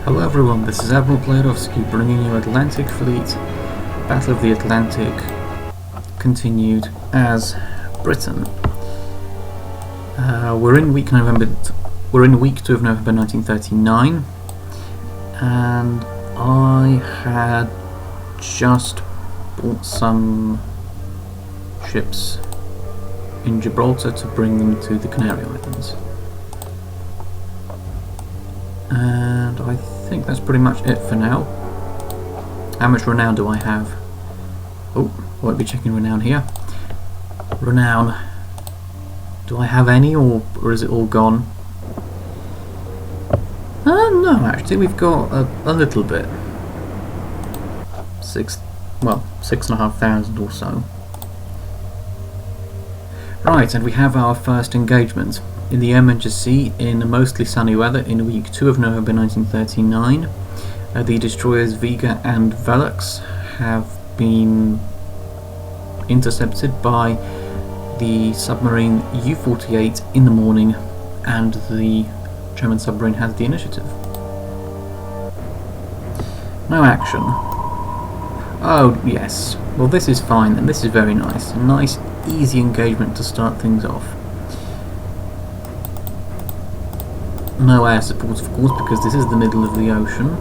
Hello everyone, this is Admiral Playerovski bringing you Atlantic Fleet. Battle of the Atlantic continued as Britain. We're in week 2 of November 1939, and I had just bought some ships in Gibraltar to bring them to the Canary Islands. And I think that's pretty much it for now. How much renown do I have? Oh, won't be checking renown here. Renown. Do I have any, or is it all gone? No, actually, we've got a little bit. 6,500 or so. Right, and we have our first engagement. In the Erminger Sea, in mostly sunny weather, in week 2 of November 1939, the destroyers Vega and Velux have been intercepted by the submarine U-48 in the morning, and the German submarine has the initiative. No action. Oh, yes. Well, this is fine, and this is very nice. A nice, easy engagement to start things off. No air support, of course, because this is the middle of the ocean.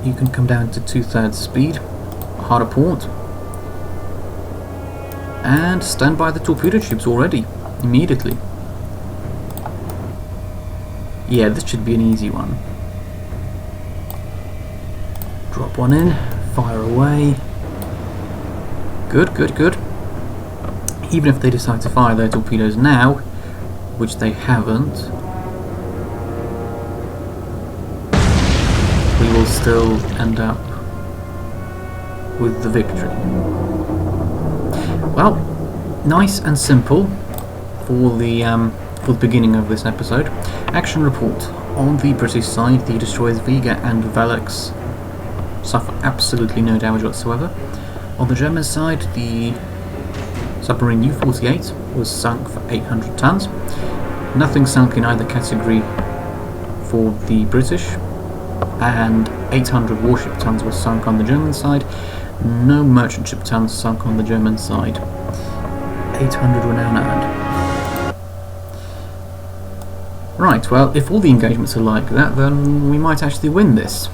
You can come down to 2/3 speed, hard a port, and stand by the torpedo tubes already, immediately. Yeah, this should be an easy one. Drop one in, fire away. Good, good, good. Even if they decide to fire their torpedoes now, which they haven't, we will still end up with the victory. Well, nice and simple for the beginning of this episode. Action report. On the British side, the destroyers Vega and Velux suffer absolutely no damage whatsoever. On the German side, the submarine U-48 was sunk for 800 tons. Nothing sunk in either category for the British, and 800 warship tons was sunk on the German side. No merchant ship tons sunk on the German side. 800 renown earned. Right, well, if all the engagements are like that, then we might actually win this.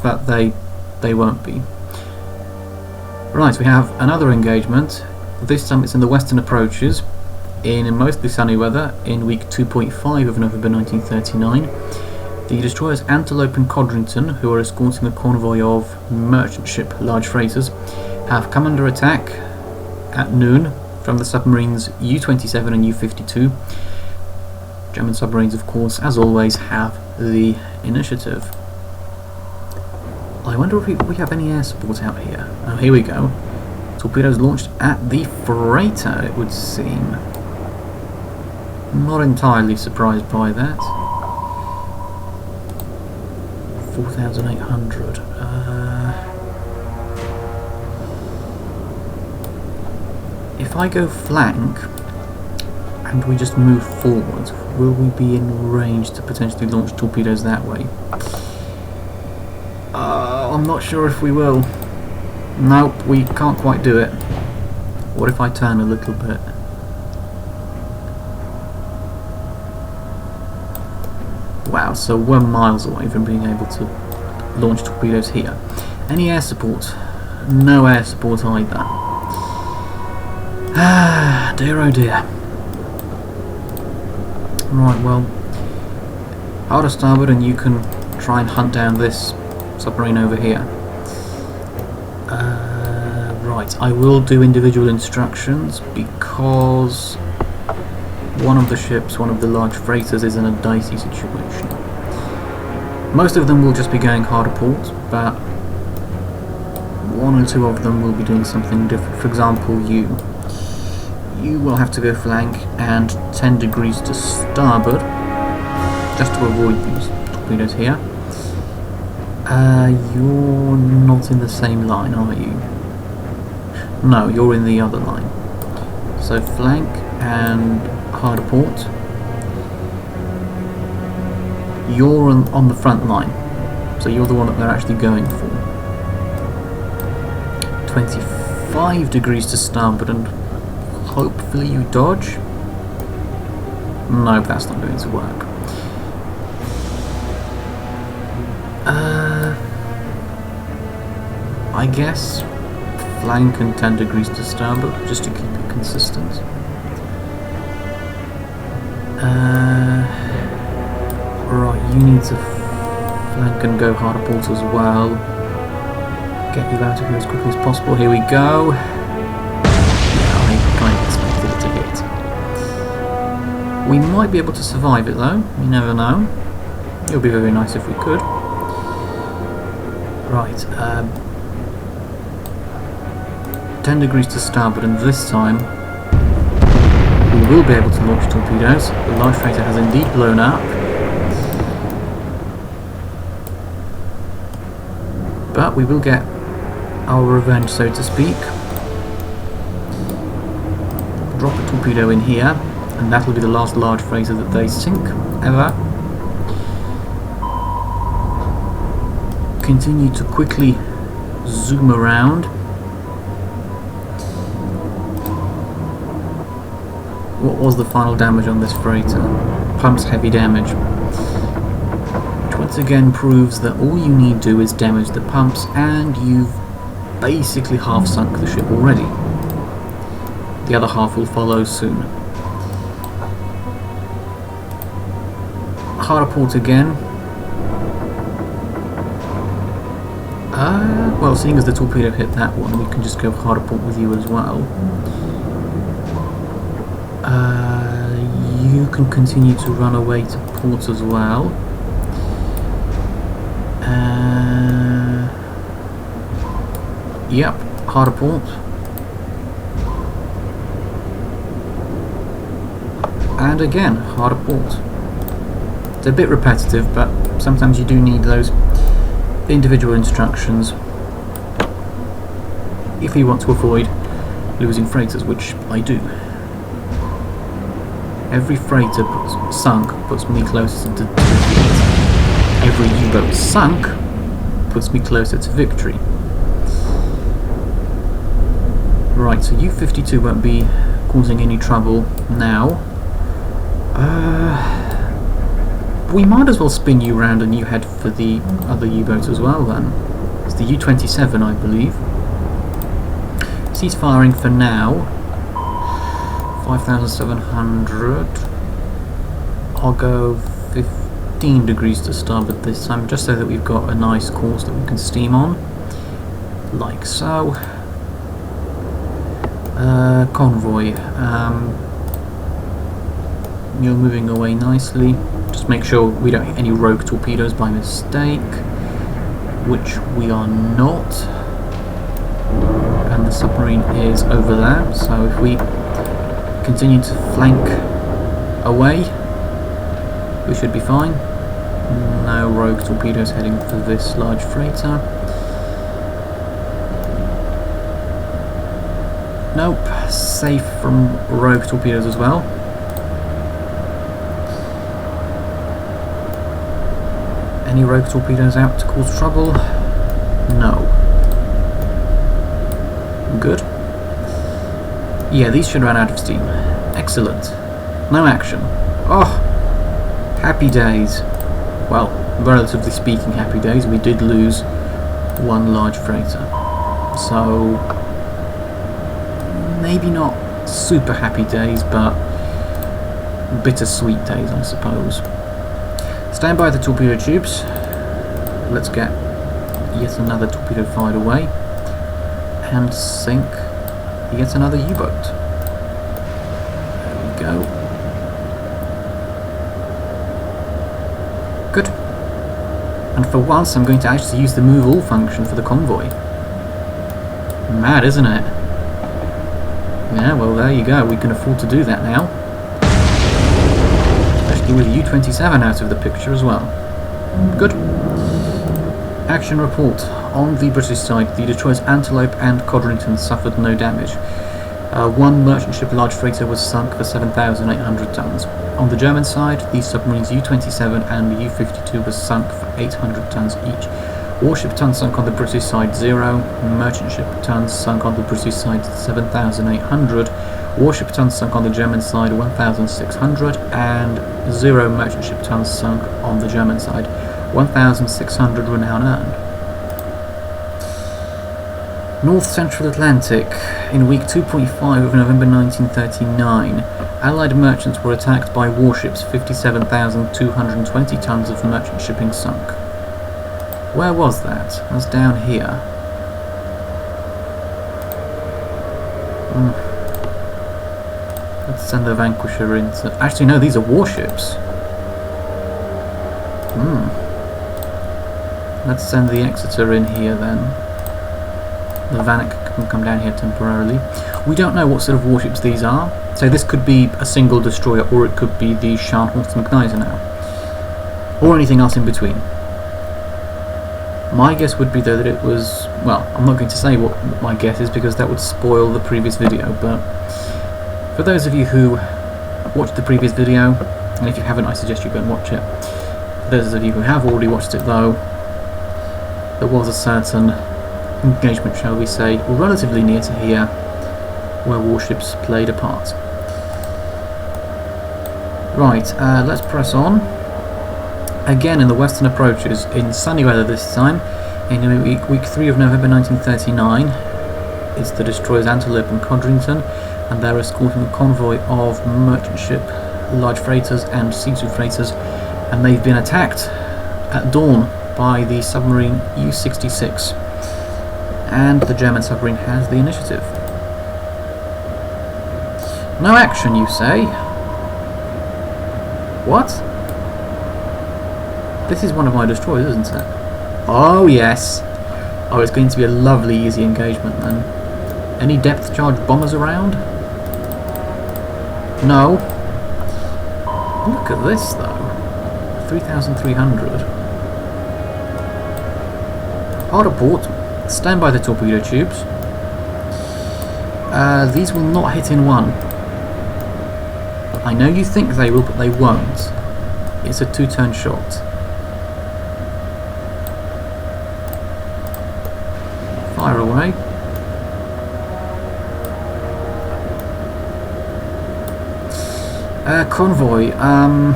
But they won't be. Right, we have another engagement. This time it's in the western approaches, in mostly sunny weather, in week 2.5 of November 1939. The destroyers Antelope and Codrington, who are escorting a convoy of merchant ship large freighters, have come under attack at noon from the submarines U-27 and U-52. German submarines, of course, as always, have the initiative. I wonder if we have any air support out here. Oh, here we go. Torpedoes launched at the freighter, it would seem. Not entirely surprised by that. 4,800. If I go flank and we just move forward, will we be in range to potentially launch torpedoes that way? I'm not sure if we will. Nope, we can't quite do it. What if I turn a little bit? Wow, so we're miles away from being able to launch torpedoes here. Any air support? No air support either. Ah, dear oh dear. Right, well, hard to starboard, and you can try and hunt down this submarine over here. Right, I will do individual instructions because one of the ships, one of the large freighters, is in a dicey situation. Most of them will just be going hard a port, but one or two of them will be doing something different. For example, you will have to go flank and 10 degrees to starboard, just to avoid these torpedoes here. You're not in the same line, are you? No, you're in the other line. So flank and hard a port. You're on the front line, so you're the one that they're actually going for. 25 degrees to starboard, and hopefully you dodge. No, that's not going to work. I guess flank and 10 degrees to starboard, just to keep it consistent. Right, you need to flank and go hard port as well. Get you out of here as quickly as possible. Here we go. Yeah, I kind of expected it to hit. We might be able to survive it though, you never know. It would be very nice if we could. Right, 10 degrees to starboard, and this time we will be able to launch torpedoes. The large freighter has indeed blown up. But we will get our revenge, so to speak. Drop a torpedo in here, and that will be the last large freighter that they sink, ever. Continue to quickly zoom around. What was the final damage on this freighter? Pumps heavy damage. Which once again proves that all you need to do is damage the pumps and you've basically half sunk the ship already. The other half will follow soon. Hard port again. Well, seeing as the torpedo hit that one, we can just go hard port with you as well. You can continue to run away to port as well. Yep, hard port. And again, hard port. It's a bit repetitive, but sometimes you do need those individual instructions if you want to avoid losing freighters, which I do. Every freighter sunk puts me closer to defeat. Every U-boat sunk puts me closer to victory. Right, so U-52 won't be causing any trouble now. We might as well spin you round and you head for the other U-boat as well then. It's the U-27, I believe. Cease firing for now. 5,700. I'll go 15 degrees to starboard this time, just so that we've got a nice course that we can steam on. Like so. Convoy. You're moving away nicely. Just make sure we don't hit any rogue torpedoes by mistake, which we are not. And the submarine is over there, so if we continue to flank away, we should be fine. No rogue torpedoes heading for this large freighter. Nope, safe from rogue torpedoes as well. Any rogue torpedoes out to cause trouble? No. Good. Yeah, these should run out of steam. Excellent. No action. Oh! Happy days. Well, relatively speaking, happy days. We did lose one large freighter. So, maybe not super happy days, but bittersweet days, I suppose. Stand by the torpedo tubes. Let's get yet another torpedo fired away and sink yet another U-boat. There we go. Good. And for once I'm going to actually use the move all function for the convoy. Mad, isn't it? Yeah, well there you go, we can afford to do that now. Especially with U-27 out of the picture as well. Good. Action report. On the British side, the Detroit Antelope and Codrington suffered no damage. One merchant ship large freighter was sunk for 7,800 tons. On the German side, the submarines U-27 and U-52 were sunk for 800 tons each. Warship tons sunk on the British side 0, merchant ship tons sunk on the British side 7,800, warship tons sunk on the German side 1,600, and 0 merchant ship tons sunk on the German side. 1,600 renown earned. North Central Atlantic. In week 2.5 of November 1939, Allied merchants were attacked by warships. 57,220 tons of merchant shipping sunk. Where was that? That's down here. Let's send the Vanquisher into... Actually, no, these are warships. Let's send the Exeter in here then. The Vanek can come down here temporarily. We don't know what sort of warships these are. So this could be a single destroyer, or it could be the Scharnhorst and Gneisenau, or anything else in between. My guess would be though that it was... Well, I'm not going to say what my guess is because that would spoil the previous video, but for those of you who watched the previous video, and if you haven't I suggest you go and watch it. For those of you who have already watched it though, there was a certain engagement, shall we say, relatively near to here, where warships played a part. Right, let's press on. Again in the western approaches, in sunny weather this time, in week 3 of November 1939, it's the destroyers Antelope and Codrington, and they're escorting a convoy of merchant ship, large freighters and C2 freighters, and they've been attacked at dawn by the submarine U-66, and the German submarine has the initiative. No action, you say? What? This is one of my destroyers, isn't it? Oh yes! Oh, it's going to be a lovely easy engagement then. Any depth charge bombers around? No. Look at this though. 3,300. Hard at port. Stand by the torpedo tubes. These will not hit in one. I know you think they will, but they won't. It's a 2-turn shot. Fire away. Convoy. I'm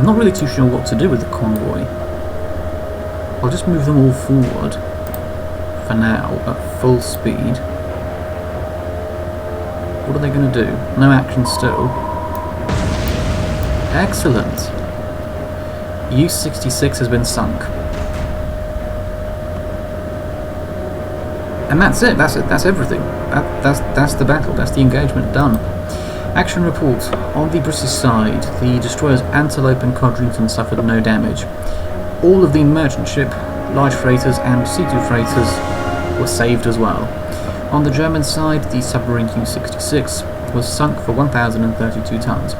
not really too sure what to do with the convoy. I'll just move them all forward for now at full speed. What are they going to do? No action still. Excellent. U-66 has been sunk. And that's it. That's everything. That's the battle. That's the engagement done. Action report. On the British side, the destroyers Antelope and Codrington suffered no damage. All of the merchant ship, large freighters and C2 freighters were saved as well. On the German side, the submarine U-66 was sunk for 1,032 tons.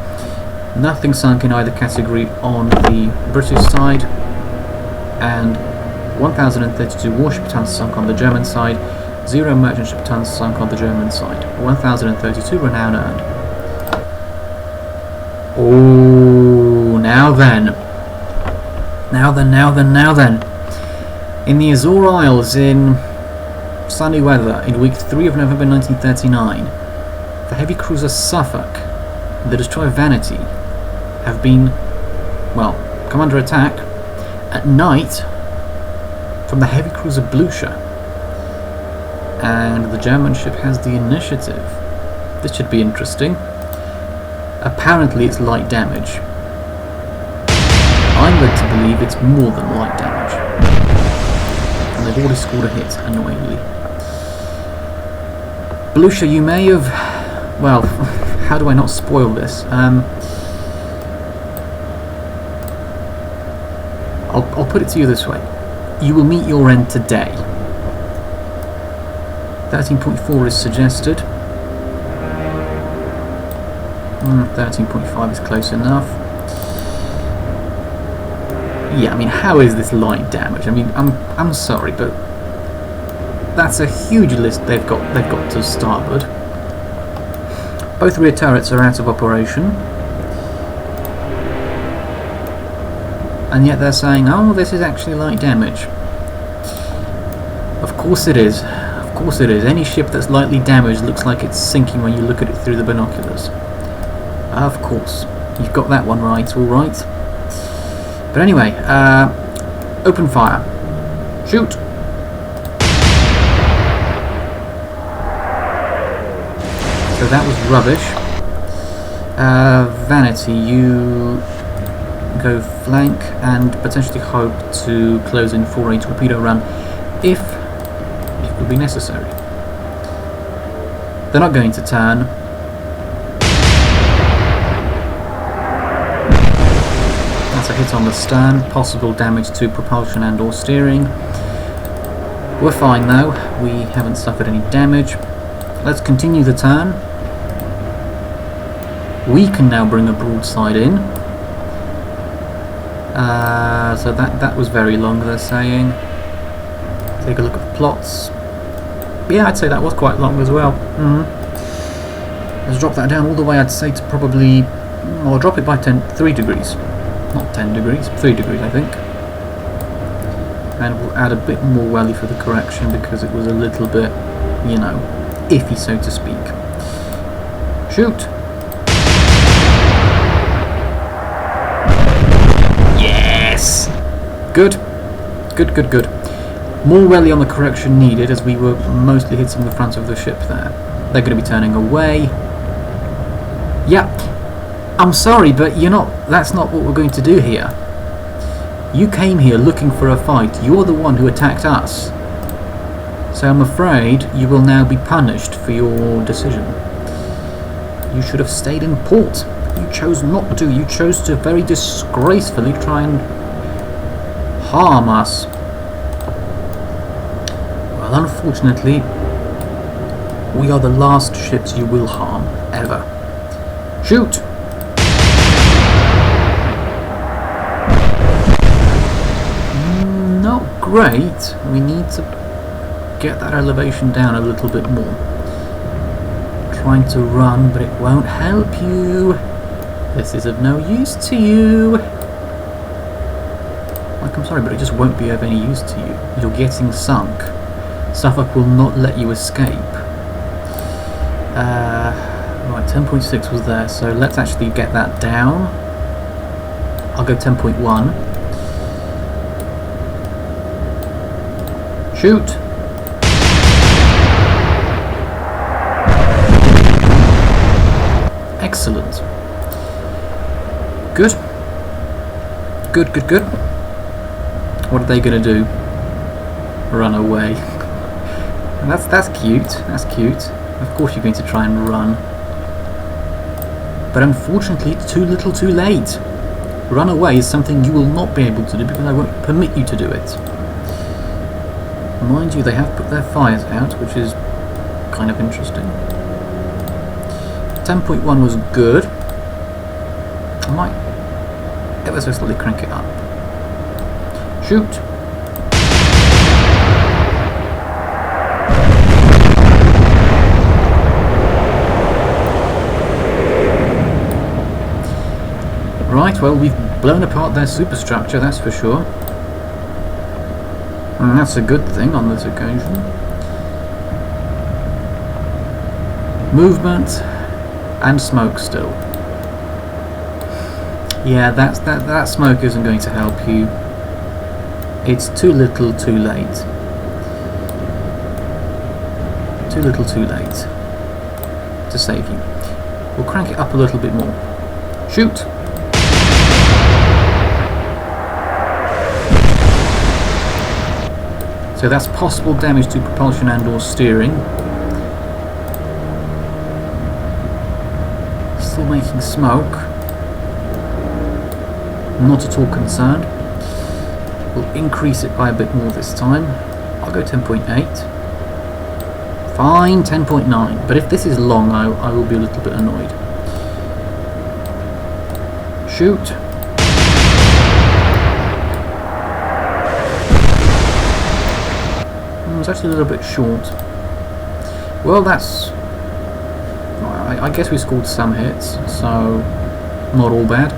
Nothing sunk in either category on the British side, and 1,032 warship tons sunk on the German side, 0 merchant ship tons sunk on the German side, 1,032 renown earned. Oh, now then. Now then. In the Azore Isles, in sunny weather, in week 3 of November 1939, the heavy cruiser Suffolk and the destroyer Vanity have been, well, come under attack at night from the heavy cruiser Blucher, and the German ship has the initiative. This should be interesting. Apparently it's light damage. I'm led to believe it's more than light damage. And they've already scored a hit, annoyingly. Blucher, you may have... Well, how do I not spoil this? I'll put it to you this way. You will meet your end today. 13.4 is suggested. 13.5 is close enough. Yeah, I mean, how is this light damage? I mean, I'm sorry, but that's a huge list they've got to starboard. Both rear turrets are out of operation. And yet they're saying, oh, this is actually light damage. Of course it is. Of course it is. Any ship that's lightly damaged looks like it's sinking when you look at it through the binoculars. Of course. You've got that one right, alright. But anyway, open fire. Shoot! So that was rubbish. Vanity, you go flank and potentially hope to close in for a torpedo run if it would be necessary. They're not going to turn. That's a hit on the stern, possible damage to propulsion and or steering. We're fine though, we haven't suffered any damage. Let's continue the turn. We can now bring a broadside in. So that was very long, they're saying. Take a look at the plots. Yeah, I'd say that was quite long as well. Let's drop that down all the way, I'd say, to probably... I'll drop it by 3 degrees. Not 10 degrees, 3 degrees, I think. And we'll add a bit more welly for the correction because it was a little bit, you know, iffy, so to speak. Shoot! Yes! Good. Good, good, good. More welly on the correction needed as we were mostly hitting the front of the ship there. They're going to be turning away. Yeah. I'm sorry, but that's not what we're going to do here. You came here looking for a fight. You're the one who attacked us. So I'm afraid you will now be punished for your decision. You should have stayed in port. You chose not to. You chose to very disgracefully try and harm us. Well, unfortunately, we are the last ships you will harm, ever. Shoot! Not great. We need to get that elevation down a little bit more. Trying to run, but it won't help you. This is of no use to you. Like, I'm sorry, but it just won't be of any use to you. You're getting sunk. Suffolk will not let you escape. Right, 10.6 was there, so let's actually get that down. I'll go 10.1. Shoot! Excellent. Good. Good, good, good. What are they going to do? Run away. That's cute. That's cute. Of course you're going to try and run. But unfortunately it's too little too late. Run away is something you will not be able to do because I won't permit you to do it. Mind you, they have put their fires out, which is kind of interesting. 10.1 was good. I might ever so slightly crank it up. Shoot! Right, well, we've blown apart their superstructure, that's for sure. And that's a good thing on this occasion. Movement and smoke still. Yeah, that smoke isn't going to help you. It's too little too late. Too little too late to save you. We'll crank it up a little bit more. Shoot! So that's possible damage to propulsion and or steering. Still making smoke. Not at all concerned. We'll increase it by a bit more this time. I'll go 10.8. Fine, 10.9. But if this is long, I will be a little bit annoyed. Shoot. It's actually a little bit short. Well, that's... I guess we scored some hits, so not all bad.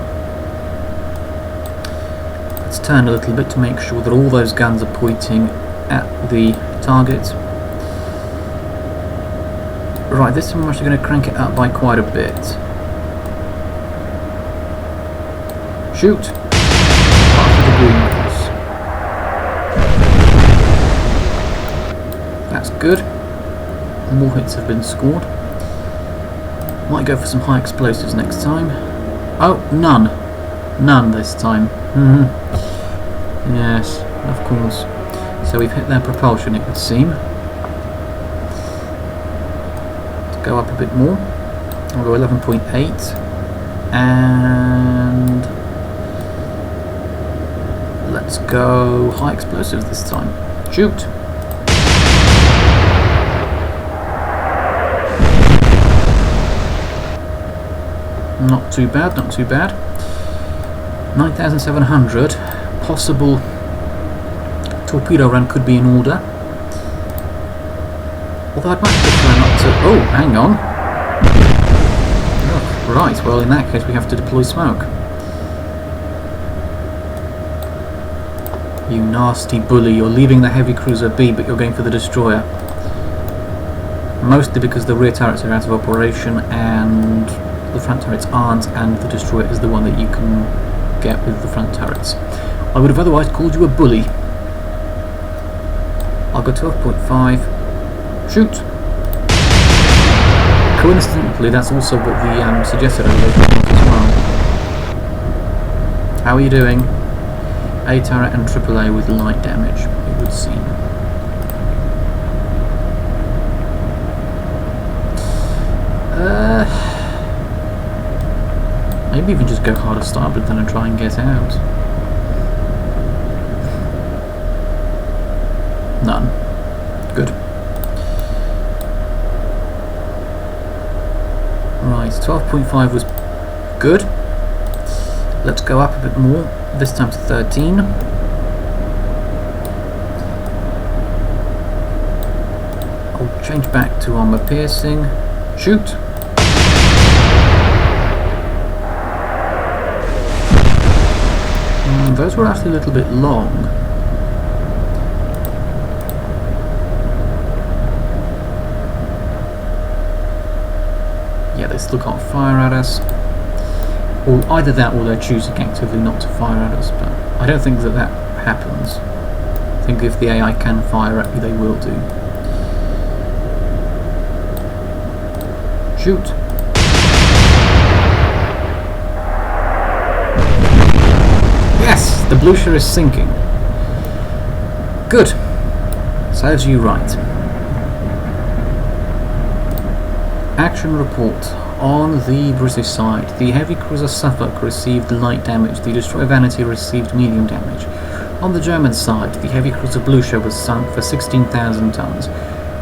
Let's turn a little bit to make sure that all those guns are pointing at the target. Right, this time I'm actually going to crank it up by quite a bit. Shoot! After the green cross. That's good. More hits have been scored. Might go for some high explosives next time. Oh, none. None this time. Yes, of course. So we've hit their propulsion, it would seem. Let's go up a bit more. I'll go 11.8. And let's go high explosives this time. Shoot! Not too bad, not too bad. 9,700. Possible torpedo run could be in order. Although I'd much prefer not to... Oh, hang on. Oh, right, well in that case we have to deploy smoke. You nasty bully, you're leaving the heavy cruiser be, but you're going for the destroyer. Mostly because the rear turrets are out of operation and the front turrets aren't, and the destroyer is the one that you can get with the front turrets. I would have otherwise called you a bully. I'll go 12.5. Shoot! Coincidentally, that's also what the suggested elevation was as well. How are you doing? A turret and AAA with light damage, it would seem. Maybe even just go harder starboard then and try and get out. None. Good. Right, 12.5 was good. Let's go up a bit more, this time to 13. I'll change back to armor piercing. Shoot! Those were actually a little bit long. Yeah, they still can't fire at us. Or either that or they're choosing actively not to fire at us, but I don't think that that happens. I think if the AI can fire at you, they will do. Shoot! Yes! The blue shore is sinking. Good. Serves you right. Action report. On the British side, the heavy cruiser Suffolk received light damage, the destroyer Vanity received medium damage. On the German side, the heavy cruiser Blucher was sunk for 16,000 tons.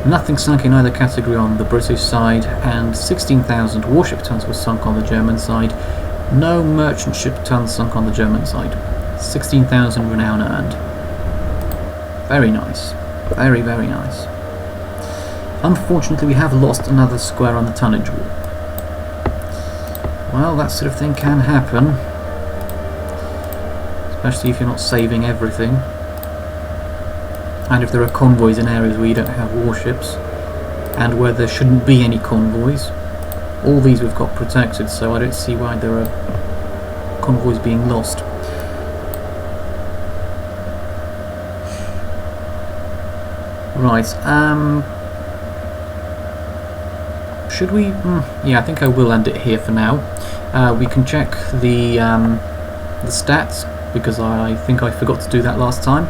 Nothing sunk in either category on the British side, and 16,000 warship tons were sunk on the German side. No merchant ship tons sunk on the German side. 16,000 renown earned. Very nice. Very, very nice. Unfortunately, we have lost another square on the tonnage wall. Well, that sort of thing can happen. Especially if you're not saving everything. And if there are convoys in areas where you don't have warships, and where there shouldn't be any convoys. All these we've got protected, so I don't see why there are convoys being lost. Right, should we? Yeah, I think I will end it here for now. We can check the stats, because I think I forgot to do that last time.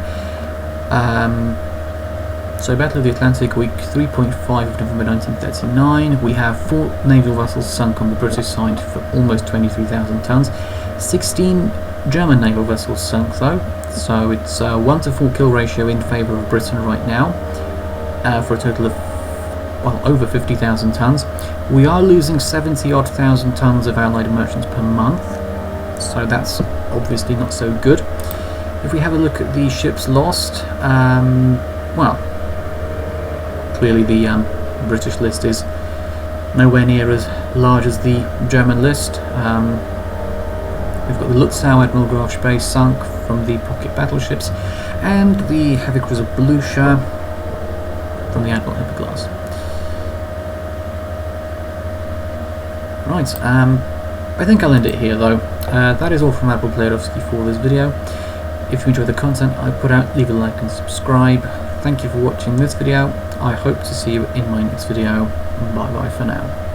So Battle of the Atlantic, week 3.5 of November 1939. We have 4 naval vessels sunk on the British side for almost 23,000 tons. 16 German naval vessels sunk though, so it's a 1-to-4 kill ratio in favour of Britain right now, for a total of, well, over 50,000 tons. We are losing 70-odd thousand tons of Allied merchants per month, so that's obviously not so good. If we have a look at the ships lost, well, clearly the British list is nowhere near as large as the German list. We've got the Lutzow Admiral Graf Spee sunk from the pocket battleships, and the heavy cruiser Beluga from the Admiral Hyperglass. Right, I think I'll end it here though. That is all from Admiral Playerovski for this video. If you enjoy the content I put out, leave a like and subscribe. Thank you for watching this video. I hope to see you in my next video. Bye bye for now.